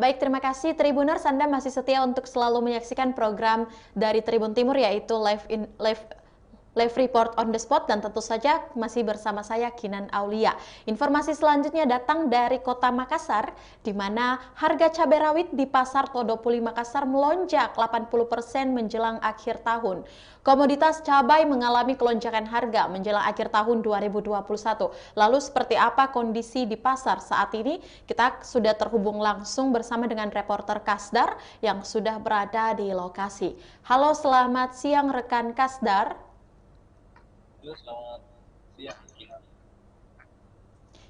baik, terima kasih Tribuners. Anda masih setia untuk selalu menyaksikan program dari Tribun Timur, yaitu live report on the spot, dan tentu saja masih bersama saya Kinan Aulia. Informasi selanjutnya datang dari Kota Makassar, di mana harga cabai rawit di Pasar Todopuli Makassar melonjak 80% menjelang akhir tahun. Komoditas cabai mengalami kelonjakan harga menjelang akhir tahun 2021. Lalu seperti apa kondisi di pasar saat ini? Kita sudah terhubung langsung bersama dengan reporter Kasdar yang sudah berada di lokasi. Halo, selamat siang rekan Kasdar. Selamat siang.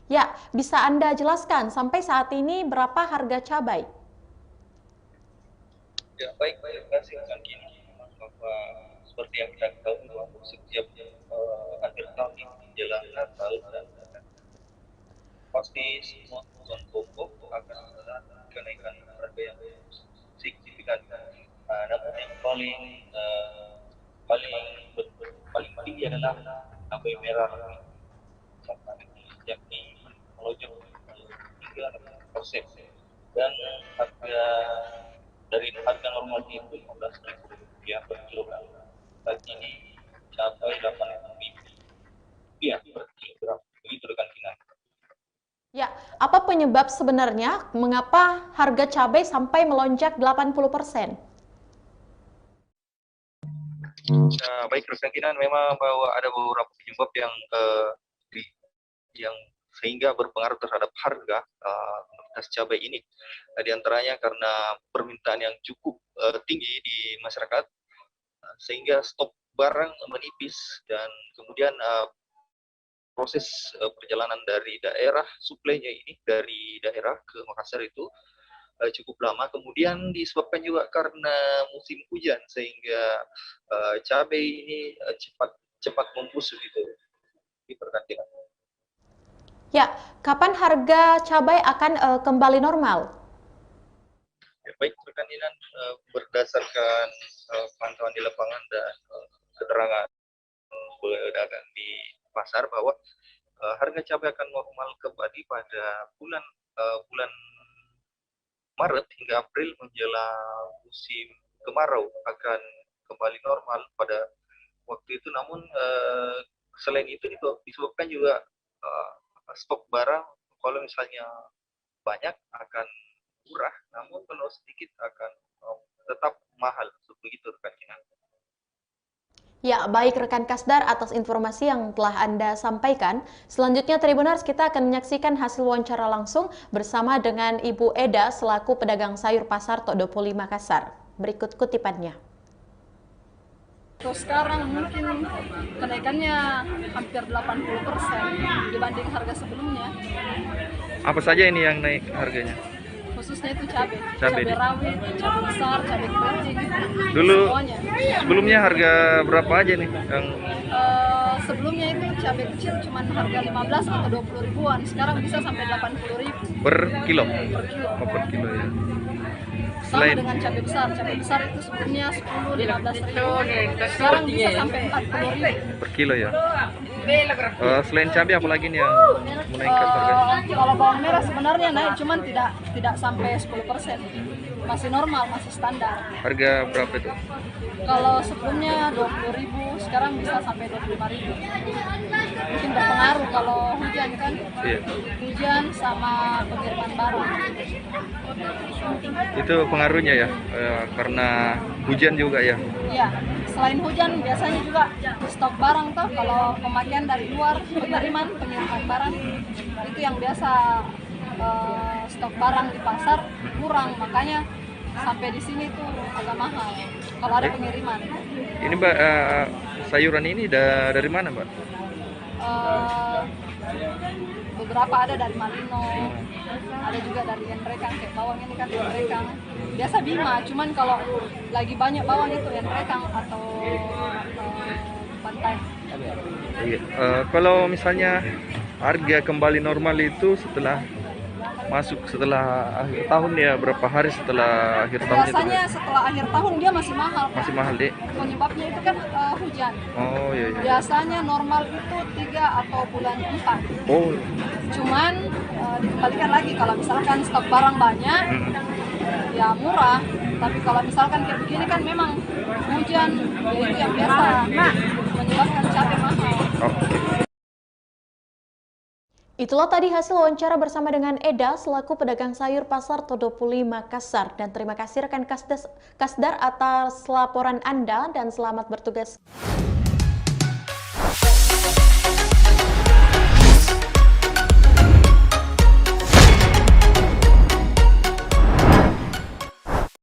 Ya, bisa Anda jelaskan sampai saat ini berapa harga cabai? Ya, baik, terima kasih Kang Kini. Bahwa seperti yang kita tahu bahwa setiap akhir tahun ini menjelang Natal dan pasti semua kebutuhan pokok akan ada kenaikan harga yang signifikan. Namun yang paling tinggi adalah cabai merah yakni melonjak hingga 6%, dan harga dari harga normal itu Rp15.000 per kilogram. Saat ini capai Rp8.000 per kilogram. Begitu rekan Kinan. Ya, apa penyebab sebenarnya mengapa harga cabai sampai melonjak 80%? Baik rekan Kinan, memang bahwa ada beberapa penyebab yang sehingga berpengaruh terhadap harga komoditas cabai ini. Di antaranya karena permintaan yang cukup tinggi di masyarakat, sehingga stok barang menipis, dan kemudian proses perjalanan dari daerah suplainya ini dari daerah ke Makassar itu cukup lama. Kemudian disebabkan juga karena musim hujan, sehingga cabai ini cepat membusuk gitu di pergantian. Ya, kapan harga cabai akan kembali normal? Ya, baik rekan Inan, berdasarkan pantauan di lapangan dan keterangan pedagang di pasar bahwa harga cabai akan normal kembali pada bulan Maret hingga April menjelang musim kemarau, akan kembali normal pada waktu itu. Namun selain itu disebabkan juga stok barang, kalau misalnya banyak akan murah, namun kalau sedikit akan tetap mahal. Begitu rekan Kinan. Ya, baik rekan Kasdar atas informasi yang telah Anda sampaikan. Selanjutnya Tribuners, kita akan menyaksikan hasil wawancara langsung bersama dengan Ibu Eda selaku pedagang sayur pasar Todopuli Makassar. Berikut kutipannya. Sekarang mungkin kenaikannya hampir 80% dibanding harga sebelumnya. Apa saja ini yang naik harganya? Khususnya itu cabai rawit, cabai besar, cabai keriting. Dulu semuanya. Sebelumnya harga berapa aja nih yang sebelumnya itu cabai kecil cuma harga 15 atau 20 ribuan, sekarang bisa sampai 80.000 per kilo? Per kilo. Oh, per kilo ya. Sama dengan cabai besar itu sebelumnya 10-15 ribu, sekarang bisa sampai 40.000 per kilo ya. Selain cabai apa lagi nih yang menaikkan harganya? Kalau bawang merah sebenarnya naik, cuman tidak sampai 10%, masih normal, masih standar. Harga berapa itu? Kalau sebelumnya 20.000, sekarang bisa sampai 25.000. Mungkin berpengaruh kalau hujan kan, Iya. hujan sama pengiriman barang. Itu pengaruhnya ya, karena hujan juga ya. Iya, selain hujan biasanya juga stok barang tuh, kalau pemakaian dari luar, pengiriman barang itu yang biasa stok barang di pasar kurang, makanya sampai di sini tuh agak mahal kalau ada pengiriman. Ini Mbak, sayuran ini dari mana Mbak? Beberapa ada dari Malino, ada juga dari Enrekang, kayak bawang ini kan Enrekang. Biasa Bima, cuman kalau lagi banyak bawang itu Enrekang atau Bantai. Iya. Kalau misalnya harga kembali normal itu setelah akhir tahun ya, berapa hari setelah akhir tahun itu? Biasanya setelah akhir tahun dia masih mahal. Masih mahal deh. Penyebabnya itu kan hujan. Oh iya. Biasanya normal itu 3 atau bulan 4. Oh. Cuman dikembalikan lagi kalau misalkan stok barang banyak, ya murah. Tapi kalau misalkan kayak begini kan memang hujan, ya itu yang biasa menyebabkan cabai mahal. Itulah tadi hasil wawancara bersama dengan Eda selaku pedagang sayur pasar Todopuli Makassar. Dan terima kasih rekan Kasdar atas laporan Anda dan selamat bertugas.